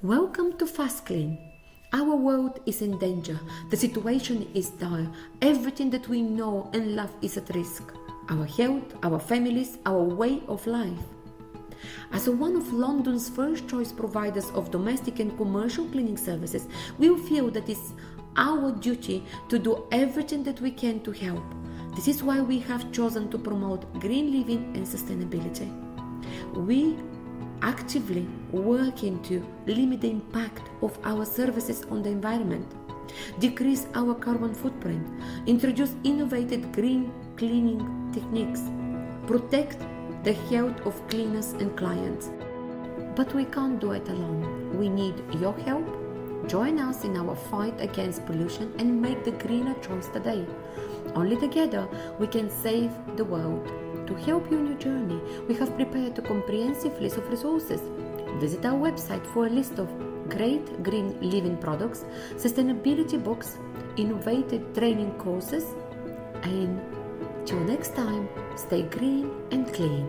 Welcome to FastKlean. Our world is in danger. The situation is dire. Everything that we know and love is at risk. Our health, our families, our way of life. As one of London's first choice providers of domestic and commercial cleaning services, we feel that it's our duty to do everything that we can to help. This is why we have chosen to promote green living and sustainability. We actively working to limit the impact of our services on the environment, decrease our carbon footprint, introduce innovative green cleaning techniques, protect the health of cleaners and clients. But we can't do it alone. We need your help. Join us in our fight against pollution and make the greener choice today. Only together we can save the world. To help you in your journey, we have prepared a comprehensive list of resources. Visit our website for a list of great green living products, sustainability books, innovative training courses, and till next time, stay green and clean.